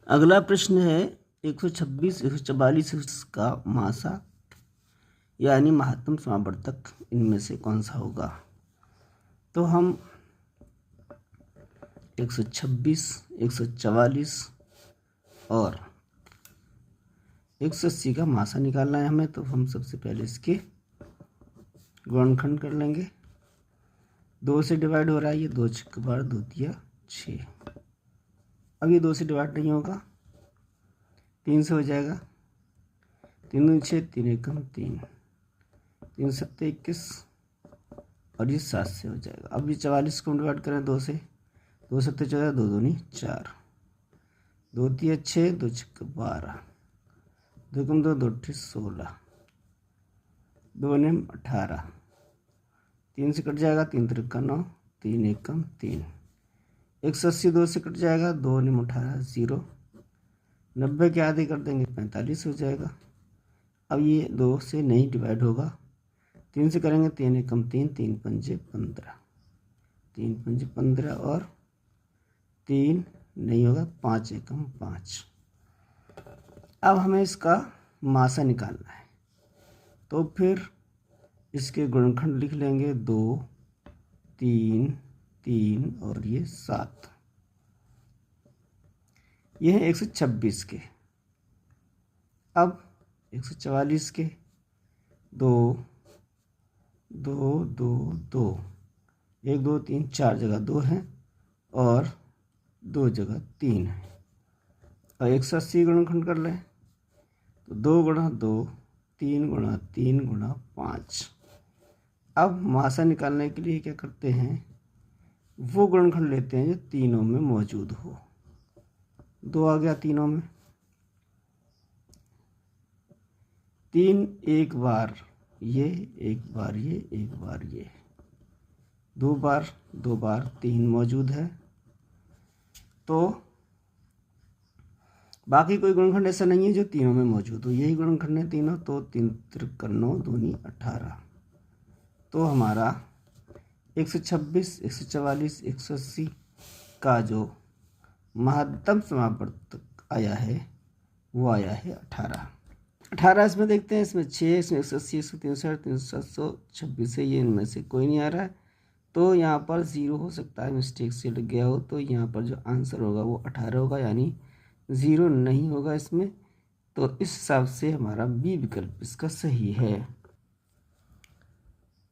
अगला प्रश्न है 126, 144 का मासा यानी महत्तम समावर्तक इनमें से कौन सा होगा। तो हम 126, 144 और 180 का मासा निकालना है हमें। तो हम सबसे पहले इसके गुणनखंड कर लेंगे। 2 से डिवाइड हो रहा है, ये 2 छक्के 12, 2 तिया 6। अब ये 2 से डिवाइड नहीं होगा, 3 से हो जाएगा। 3 दूनी 6, 3 एकम 3, 3 सत्ते 21 और ये 7 से हो जाएगा। अब ये 44 को हम डिवाइड करें 2 से, 2 सत्ते 14, 2 दूनी 4, 2 तिया 6, 2 छक्के 12, 2 एकम 2, 2 अट्ठे 16, 2 नेम 18, 3 से कट जाएगा, 3 तिरका 9, 3 एकम 3, 180 2 से कट जाएगा, 2 नेम 18 0, 90 के आधे कर देंगे 45 हो जाएगा। अब ये 2 से नहीं डिवाइड होगा, 3 से करेंगे, 3 एकम 3, 3 पंजे 15, 3 पंजे 15 और 3 नहीं होगा, 5 एकम 5। अब हमें इसका मासा निकालना है, तो फिर इसके गुणनखंड लिख लेंगे। 2, 3, 3 और ये 7। ये है 126 के। अब 144 के 2, 2, 2, 2, 1 2 3 4 जगह 2 है और 2 जगह 3 है। और 180 गुणनखंड कर लें तो 2 गुणा 2, 3 गुणा 3 गुणा 5। अब मासा निकालने के लिए क्या करते हैं, वो गुणनखंड लेते हैं जो तीनों में मौजूद हो। 2 आ गया तीनों में, 3 एक बार ये, एक बार ये, एक बार ये, 2 बार 2 बार 3 मौजूद है। तो बाकी कोई गुणनखंड ऐसा नहीं है जो तीनों में मौजूद हो, यही गुणनखंड है तीनों। तो 3 तिरका 9, दूनी 18। तो हमारा 126, 144, 180 का जो महत्तम समावर्तक आया है वो आया है 18। 18 इसमें देखते हैं, इसमें 6, इसमें 180, 163, 326 है, ये इनमें से कोई नहीं आ रहा है। तो यहाँ पर 0 हो सकता है, मिस्टेक से लग गया हो। तो यहाँ पर जो आंसर होगा वो 18 होगा, यानी 0 नहीं होगा इसमें। तो इस हिसाब से हमारा बी विकल्प इसका सही है।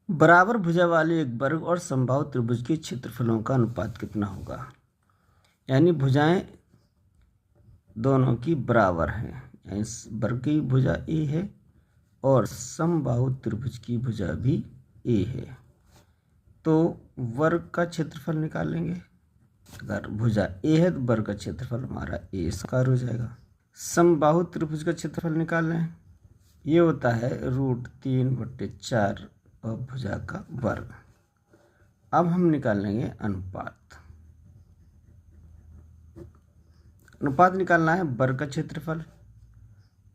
बराबर भुजा वाले एक वर्ग और समबाहु त्रिभुज के क्षेत्रफलों का अनुपात कितना होगा। यानी भुजाएं दोनों की बराबर हैं, यानी इस वर्ग की भुजा ए है और समबाहु त्रिभुज की भुजा भी ए है। तो वर्ग का क्षेत्रफल निकालेंगे। अगर भुजा ए है तो वर्ग का क्षेत्रफल हमारा ए स्क्वायर हो जाएगा। समबाहु त्रिभुज का क्षेत्रफल निकाल लें, ये होता है √3/4 और भुजा का वर्ग। अब हम निकाल लेंगे अनुपात। अनुपात निकालना है वर्ग का क्षेत्रफल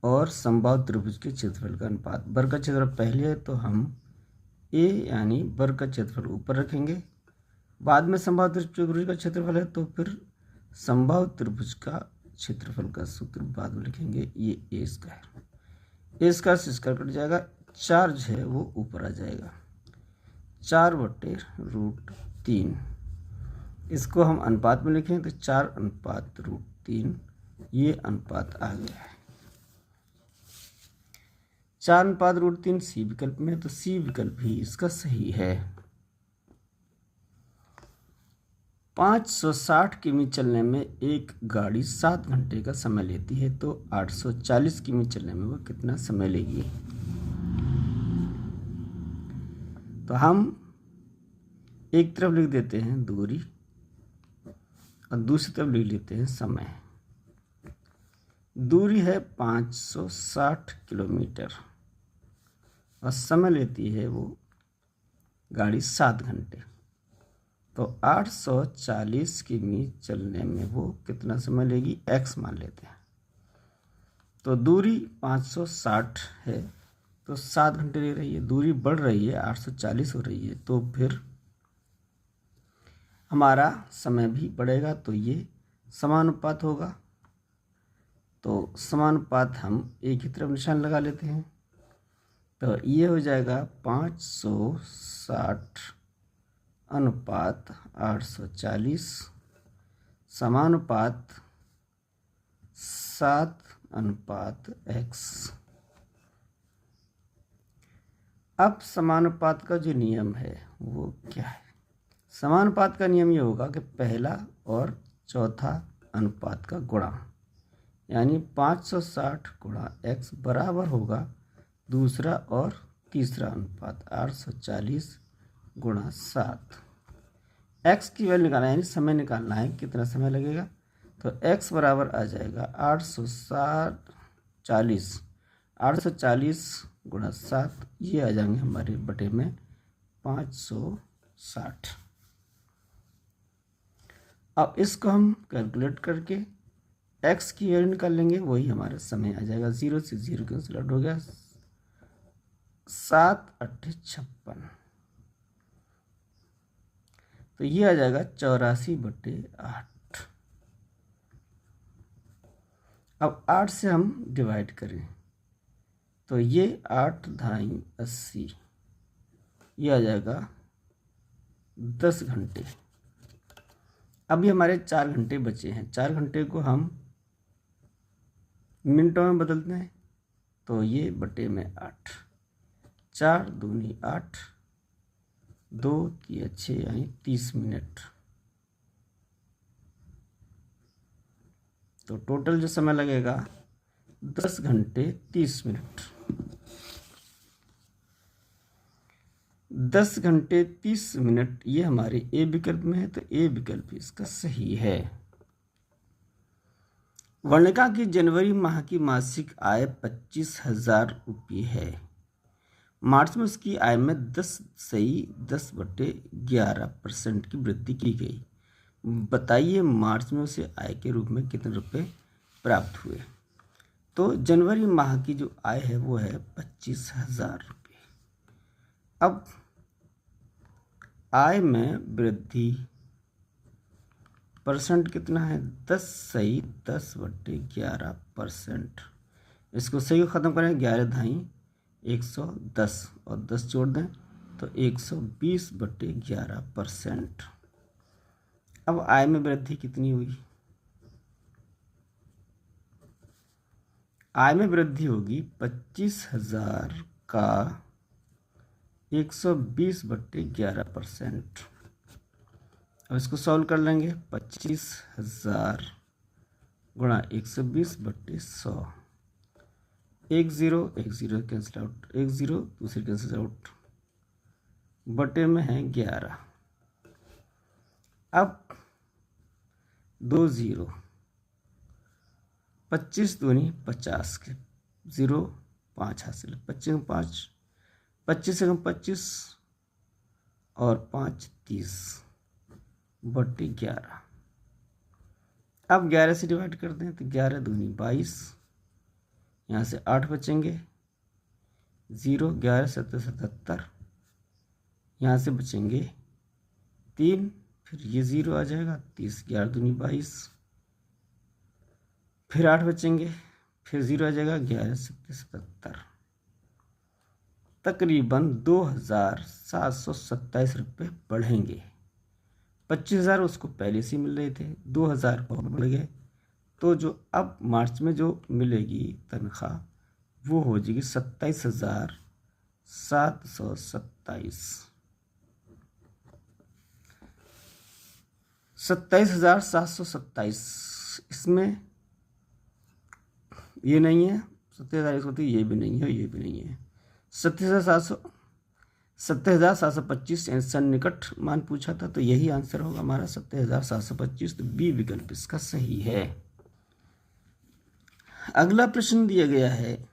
और समबाहु त्रिभुज के क्षेत्रफल का अनुपात। वर्ग का क्षेत्रफल पहले है तो हम ए यानी वर्ग का क्षेत्रफल ऊपर रखेंगे, बाद में समबाहु त्रिभुज का क्षेत्रफल है तो फिर समबाहु त्रिभुज का क्षेत्रफल का सूत्र बाद में लिखेंगे। ये ए स्क्वायर से स्क्वायर कट जाएगा, 4 जो है वो ऊपर आ जाएगा, 4/√3। इसको हम अनुपात में लिखें तो 4/√3, ये अनुपात आ गया है। 4/√3 सी विकल्प में, तो सी विकल्प ही इसका सही है। 560 किमी चलने में एक गाड़ी 7 घंटे का समय लेती है, तो 840 किमी चलने में वो कितना समय लेगी। तो हम एक तरफ लिख देते हैं दूरी और दूसरी तरफ लिख लेते हैं समय। दूरी है 560 किलोमीटर और समय लेती है वो गाड़ी 7 घंटे, तो 840 किमी चलने में वो कितना समय लेगी, x मान लेते हैं। तो दूरी 560 है तो 7 घंटे ले रही है, दूरी बढ़ रही है 840 हो रही है, तो फिर हमारा समय भी बढ़ेगा, तो ये समानुपात होगा। तो समानुपात हम एक ही तरफ निशान लगा लेते हैं। तो ये हो जाएगा 560 अनुपात 840 समानुपात 7 अनुपात x। अब समानुपात का जो नियम है वो क्या है? समानुपात का नियम ये होगा कि पहला और चौथा अनुपात का गुणा, यानी 560 गुणा x बराबर होगा दूसरा और तीसरा अनुपात 840 गुणा 7। x की वैल्यू निकालना है, यानी समय निकालना है, कितना समय लगेगा। तो x बराबर आ जाएगा 840 गुणा 7, ये आ जाएंगे हमारे बटे में 560। अब इसको हम कैलकुलेट करके x की वैल्यू निकाल लेंगे, वही हमारा समय आ जाएगा। 0 से 0 कैंसिल आउट हो गया, 7 8 56, तो ये आ जाएगा 84/8। अब 8 से हम डिवाइड करें तो ये 8 धाई 80, ये आ जाएगा 10 घंटे। अब ये हमारे 4 घंटे बचे हैं, 4 घंटे को हम मिनटों में बदलते हैं, तो ये बटे में 8, 4 दूनी 8, 2 की 6 यानी 30 मिनट। तो टोटल जो समय लगेगा 10 घंटे 30 मिनट। 10 घंटे 30 मिनट ये हमारे ए विकल्प में है, तो ए विकल्प इसका सही है। वर्णिका की जनवरी माह की मासिक आय 25,000 रुपये है। मार्च में उसकी आय में 10/11% की वृद्धि की गई। बताइए मार्च में उसे आय के रूप में कितने रुपए प्राप्त हुए। तो जनवरी माह की जो आय है वो है 25,000 रुपये। अब आय में वृद्धि परसेंट कितना है, 10/11%। इसको सही को ख़त्म करें, 11 धाई 110 और 10 जोड़ दें तो 120/11%। अब आय में वृद्धि कितनी हुई, आय में वृद्धि होगी 25,000 का 120/11%। अब इसको सॉल्व कर लेंगे, 25,000 गुणा 120/100, 1 0 1 0 कैंसिल आउट, 1 0 दूसरी कैंसिल आउट, बटे में है 11। अब 2 0, 25 दूनी 50 के 0 5 हासिल, 25 में 5, 25 से 25 और 5 30 बटे 11। अब 11 से डिवाइड करते हैं तो 11 दूनी 22, यहाँ से 8 बचेंगे, 0 11 7 77, यहाँ से बचेंगे 3, फिर ये 0 आ जाएगा, 30 11 दूनी 22, फिर 8 बचेंगे, फिर 0 आ जाएगा, 11 7 77, तकरीबन 2,727 रुपये बढ़ेंगे। 25,000 उसको पहले से मिल रहे थे, 2,000 और बढ़ गए, तो जो अब मार्च में जो मिलेगी तनख्वाह वो हो जाएगी 27,727। 27,727, इसमें ये नहीं है, 27,000 ये भी नहीं है, ये भी नहीं है, 27,725 सन्निकट मान पूछा था, तो यही आंसर होगा हमारा 27,725। तो बी विकल्प इसका सही है। अगला प्रश्न दिया गया है,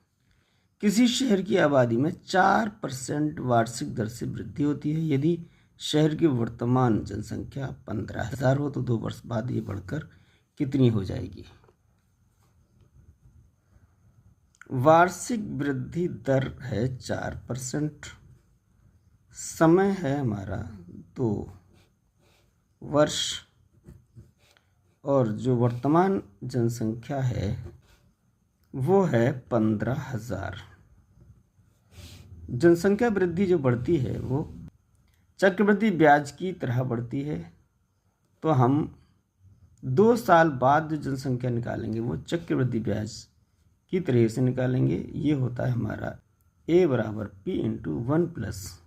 किसी शहर की आबादी में 4% वार्षिक दर से वृद्धि होती है। यदि शहर की वर्तमान जनसंख्या 15,000 हो तो 2 वर्ष बाद ये बढ़कर कितनी हो जाएगी। वार्षिक वृद्धि दर है 4%, समय है हमारा 2 वर्ष, और जो वर्तमान जनसंख्या है वो है 15,000। जनसंख्या वृद्धि जो बढ़ती है वो चक्रवृद्धि ब्याज की तरह बढ़ती है, तो हम 2 साल बाद जो जनसंख्या निकालेंगे वो चक्रवृद्धि ब्याज की तरह से निकालेंगे। ये होता है हमारा a बराबर p इंटू 1 प्लस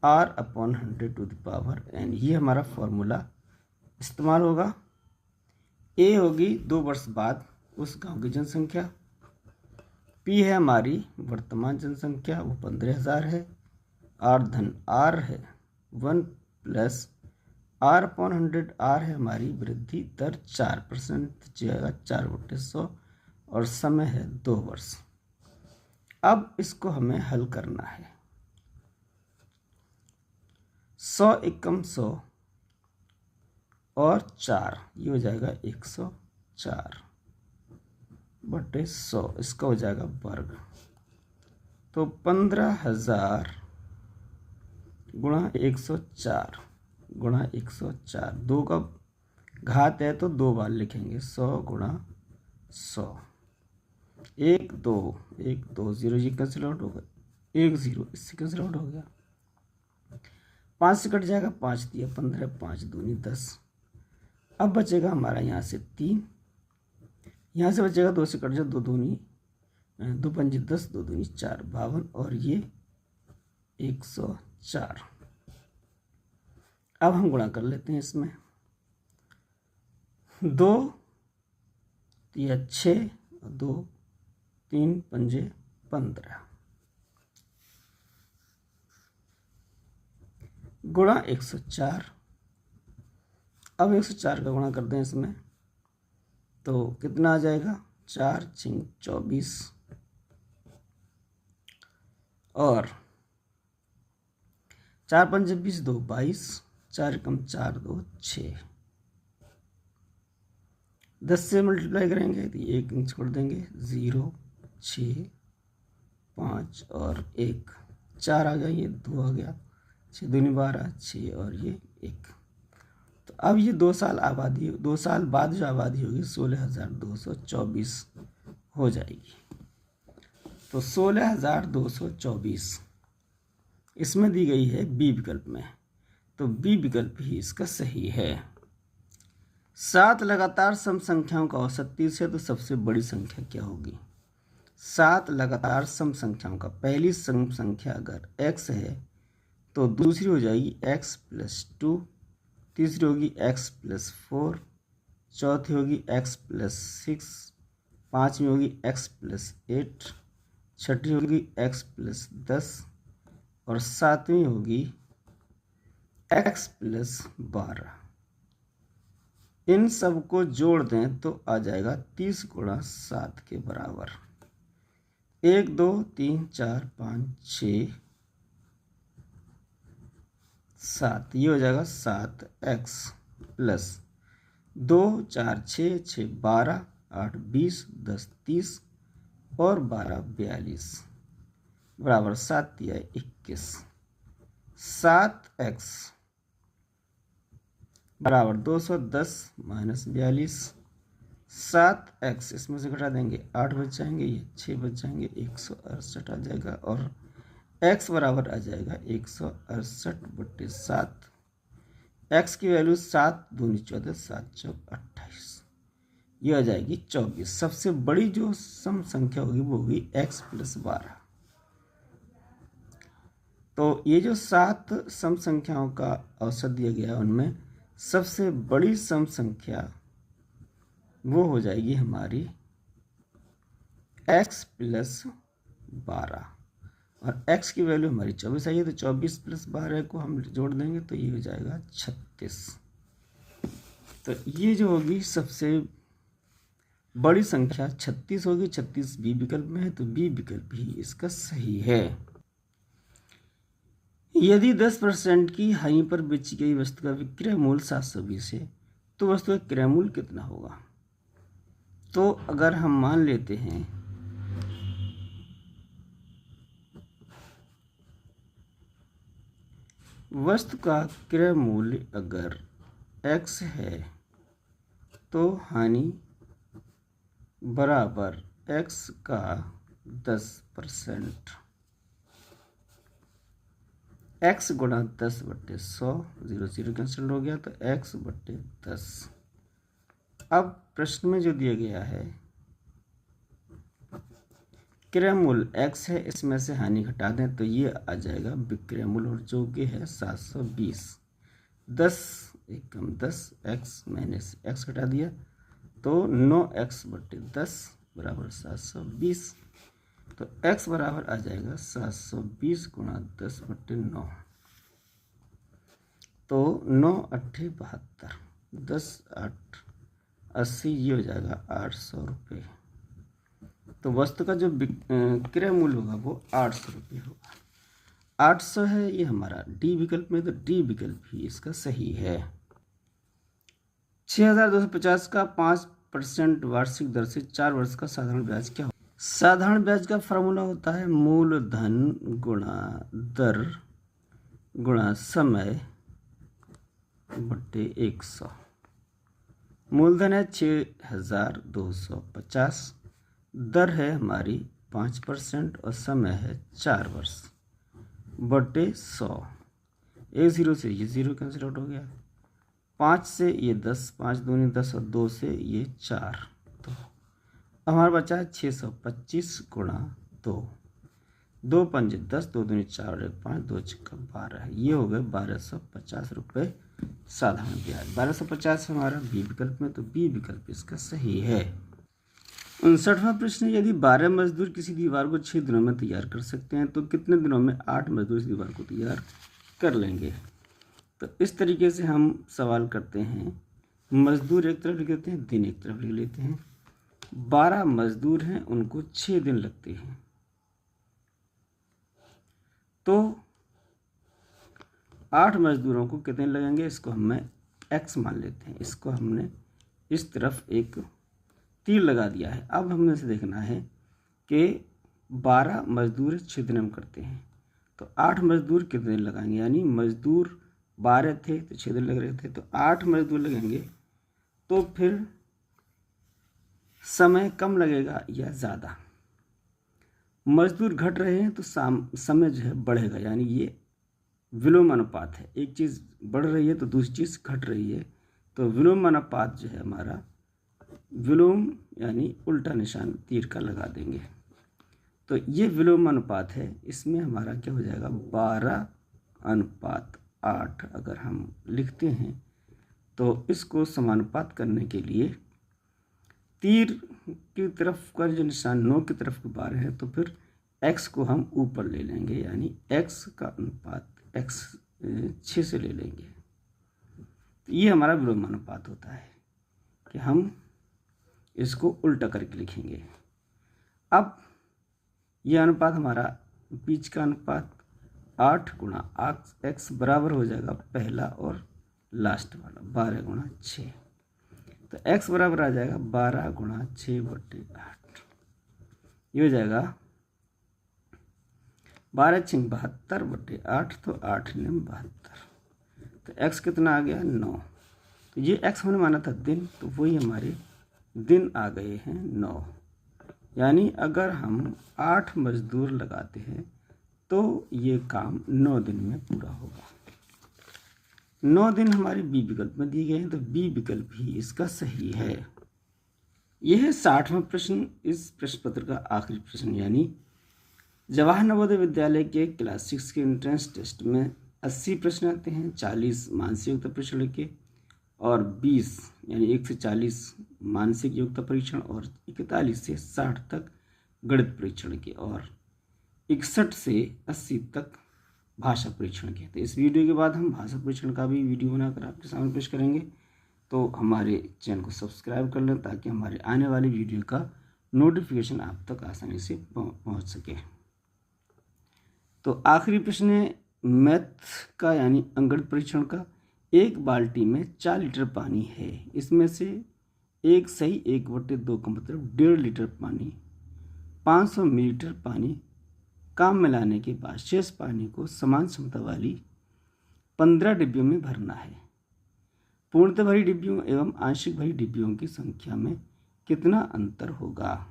r/100⁴ ये हमारा फॉर्मूला इस्तेमाल होगा। a होगी 2 वर्ष बाद उस गांव की जनसंख्या, p है हमारी वर्तमान जनसंख्या वो 15,000 है, r है 1 प्लस r/100 r है हमारी वृद्धि दर 4% जाएगा 4/100 और समय है 2 वर्ष। अब इसको हमें हल करना है। 100 एकम 100 और 4 ये हो जाएगा 104/100, इसका हो जाएगा वर्ग। तो 15,000 गुणा 104 गुणा 104, 2 का घात है तो 2 बार लिखेंगे। 100 गुणा 100, 1 2 1 2 0 ये कैंसिल आउट होगा, 1 0 इससे कैंसिल आउट हो गया, 5 से कट जाएगा, 5 दिया 15, 5 दूनी 10। अब बचेगा हमारा यहाँ से 3, यहाँ से बचेगा 2 से कट जाए, 2 दूनी 2 पंजे 10, 2 दूनी 4 52 और ये 104। अब हम गुणा कर लेते हैं इसमें, 2 या 6 और 2 3 पंजे 15 गुणा 104। अब 104 का गुणा करते हैं इसमें तो कितना आ जाएगा, 4 6 24 और 4 पंजे 20, 2 22, 4 कम 4 2 6। 10 से मल्टीप्लाई करेंगे तो 1 इंच छोड़ देंगे, 0 6 5 और 1 4 आ गया, ये 2 आ गया, 6 दूनी 12 6 और ये 1। तो अब ये 2 साल आबादी, 2 साल बाद जो आबादी होगी 16,224 हो जाएगी। तो 16,224 इसमें दी गई है बी विकल्प में, तो बी विकल्प ही इसका सही है। 7 लगातार सम संख्याओं का औसत 30 है, तो सबसे बड़ी संख्या क्या होगी? 7 लगातार सम संख्याओं का पहली सम संख्या अगर x है तो दूसरी हो जाएगी x प्लस 2, तीसरी होगी x प्लस 4, चौथी होगी x प्लस 6, पाँचवीं होगी x प्लस 8, छठी होगी x प्लस 10 और सातवीं होगी x प्लस 12। इन सब को जोड़ दें तो आ जाएगा 30 गुणा 7 के बराबर। 1 2 3 4 5 6 7, ये हो जाएगा 7x प्लस 2 4 6 6 12 8 20 10 30 और 12 42 बराबर 7 दिया 21। 7x बराबर 210 माइनस 42। 7x इसमें से घटा देंगे 8 बच जाएंगे, ये 6 बच जाएंगे, 168 आ जाएगा और x बराबर आ जाएगा 168/7। x की वैल्यू 7 दूनी 14, 7 चौक 28, ये आ जाएगी 24। सबसे बड़ी जो सम संख्या होगी वो होगी x प्लस 12। तो ये जो 7 सम संख्याओं का औसत दिया गया उनमें सबसे बड़ी सम संख्या वो हो जाएगी हमारी x प्लस 12 और x की वैल्यू हमारी 24 आई है, तो 24 प्लस 12 को हम जोड़ देंगे तो ये हो जाएगा 36। तो ये जो होगी सबसे बड़ी संख्या 36 होगी। 36 बी विकल्प में है, तो बी विकल्प ही इसका सही है। यदि 10% की हानि पर बेची गई वस्तु का विक्रय मूल्य 720 है तो वस्तु का क्रय मूल्य कितना होगा? तो अगर हम मान लेते हैं वस्तु का क्रय मूल्य अगर x है तो हानि बराबर x का 10%, x गुणा 10/100, 0 0 कैंसिल हो गया, तो x/10। अब प्रश्न में जो दिया गया है क्रय मूल्य x है, इसमें से हानि घटा दें तो ये आ जाएगा विक्रय मूल्य, और जो कि है 720। 10 एकम 10, x माइनस x घटा दिया तो 9x/10 बराबर 720। तो x बराबर आ जाएगा 720 गुणा 10/9, तो 9 8 72, 10 8 80, ये हो जाएगा 800 रुपये। तो वस्तु का जो क्रय मूल्य होगा वो 800 रुपये होगा। 800 है ये हमारा डी विकल्प में, तो डी विकल्प ही इसका सही है। 6250 का 5% वार्षिक दर से 4 वर्ष का साधारण ब्याज क्या हो? साधारण ब्याज का फॉर्मूला होता है मूलधन गुणा दर गुणा समय बट्टे 100। मूलधन है 6250, दर है हमारी 5% और समय है 4 वर्ष बटे 100। 1 0 से ये 0 कैंसिल आउट हो गया, 5 से ये 10, 5 दूनी 10 और 2 से ये 4, तो हमारा बचा है 625 गुणा 2, 2 पंजे 10, 2 दूनी 4 और 1 5, 2 छक्का 12, ये हो गए 1250 रुपये साधारण ब्याज। 1250 हमारा बी विकल्प में, तो बी विकल्प इसका सही है। 59वां प्रश्न, यदि 12 मजदूर किसी दीवार को 6 दिनों में तैयार कर सकते हैं तो कितने दिनों में 8 मजदूर इस दीवार को तैयार कर लेंगे? तो इस तरीके से हम सवाल करते हैं, मजदूर एक तरफ लिख लेते हैं, दिन एक तरफ लिख लेते हैं। 12 मजदूर हैं, उनको 6 दिन लगते हैं, तो 8 मजदूरों को कितने लगेंगे, इसको हमें x मान लेते हैं। इसको हमने इस तरफ एक तीर लगा दिया है। अब हमने इसे देखना है कि 12 मजदूर 6 दिन में करते हैं, तो 8 मजदूर कितने दिन लगाएंगे, यानी मजदूर 12 थे तो 6 दिन लग रहे थे, तो 8 मजदूर लगेंगे, तो फिर समय कम लगेगा या ज़्यादा? मजदूर घट रहे हैं तो समय जो है बढ़ेगा, यानी ये विलोम अनुपात है, एक चीज़ बढ़ रही है तो दूसरी चीज़ घट रही है, तो विलोम अनुपात जो है हमारा, विलोम यानी उल्टा निशान तीर का लगा देंगे, तो ये विलोम अनुपात है। इसमें हमारा क्या हो जाएगा 12:8 अगर हम लिखते हैं, तो इसको समानुपात करने के लिए तीर की तरफ का जो निशान 9 की तरफ के 12 है, तो फिर x को हम ऊपर ले लेंगे, यानी x का अनुपात x 6 से ले लेंगे। तो ये हमारा विलोम अनुपात होता है कि हम इसको उल्टा करके लिखेंगे। अब ये अनुपात हमारा बीच का अनुपात 8 गुणा x बराबर हो जाएगा पहला और लास्ट वाला 12 गुणा 6, तो x बराबर आ जाएगा 12 गुणा 6/8, ये हो जाएगा 12 6 72/8, तो 8 9 72, तो x कितना आ गया 9। तो ये x हमने माना था दिन, तो वही हमारे दिन आ गए हैं 9, यानी अगर हम 8 मजदूर लगाते हैं तो ये काम 9 दिन में पूरा होगा। 9 दिन हमारे बी विकल्प में दिए गए हैं, तो बी विकल्प ही इसका सही है। यह है 60वां प्रश्न इस प्रश्न पत्र का आखिरी प्रश्न, यानी जवाहर नवोदय विद्यालय के क्लास 6 के एंट्रेंस टेस्ट में 80 प्रश्न आते हैं, 40 मानसिक योग्यता परीक्षण के और 20 यानी 1 से 40 मानसिक योग्यता परीक्षण और 41 से 60 तक गणित परीक्षण के और 61 से 80 तक भाषा परीक्षण के। तो इस वीडियो के बाद हम भाषा परीक्षण का भी वीडियो बनाकर आपके सामने पेश करेंगे, तो हमारे चैनल को सब्सक्राइब कर लें ताकि हमारे आने वाली वीडियो का नोटिफिकेशन आप तक आसानी से पहुंच सके। तो आखिरी प्रश्न है मैथ का, यानी अंकगणित परीक्षण का। एक बाल्टी में 4 लीटर पानी है, इसमें से 1 सही 1/2 का मतलब 1.5 लीटर पानी, 500 मिलीलीटर पानी काम मिलाने के बाद शेष पानी को समान क्षमता वाली 15 डिब्बियों में भरना है। पूर्णतः भरी डिब्बियों एवं आंशिक भरी डिब्बियों की संख्या में कितना अंतर होगा?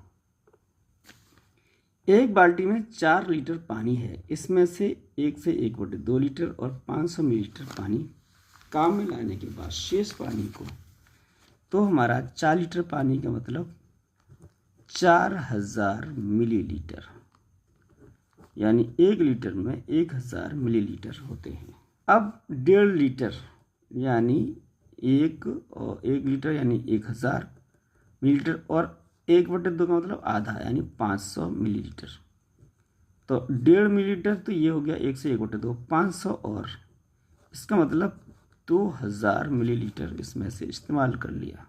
एक बाल्टी में 4 लीटर पानी है, इसमें से 1/2 लीटर और 500 मिलीलीटर पानी काम में लाने के बाद शेष पानी को, तो हमारा 4 लीटर पानी का मतलब 4000 मिलीलीटर, यानी 1 लीटर में 1000 मिलीलीटर होते हैं। अब 1.5 लीटर यानी 1 लीटर यानी 1000 मिलीलीटर और 1/2 का मतलब आधा यानी 500 मिलीलीटर। तो 1.5 मिलीलीटर तो ये हो गया 1 से 1/2, 500 और इसका मतलब 2000 मिलीलीटर इसमें से इस्तेमाल कर लिया।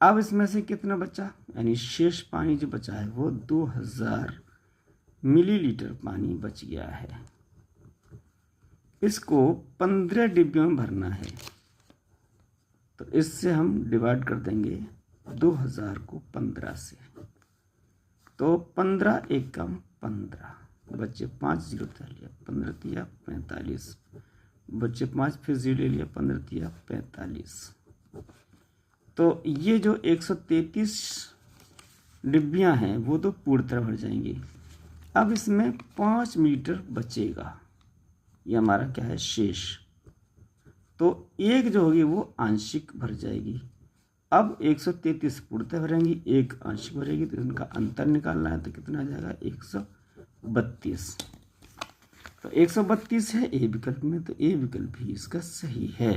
अब इसमें से कितना बचा, यानी शेष पानी जो बचा है वो 2000 मिलीलीटर पानी बच गया है। इसको 15 डिब्बियों में भरना है, तो इससे हम डिवाइड कर देंगे 2000 को 15 से, तो 15 एकम 15, बच्चे 5 जीरो था लिया, 15 तिया 45, बच्चे 5 फिर जीरो ले लिया, 15 तिया 45। तो ये जो 133 डिब्बियाँ हैं वो तो पूरी तरह भर जाएंगी। अब इसमें 5 मिलीलीटर बचेगा, ये हमारा क्या है शेष, तो एक जो होगी वो आंशिक भर जाएगी। अब 133 पूर्णतः भरेंगी, एक आंशिक भरेगी, तो इनका अंतर निकालना है, तो कितना आ जाएगा 132। तो 132 है ए विकल्प में, तो ए विकल्प भी इसका सही है।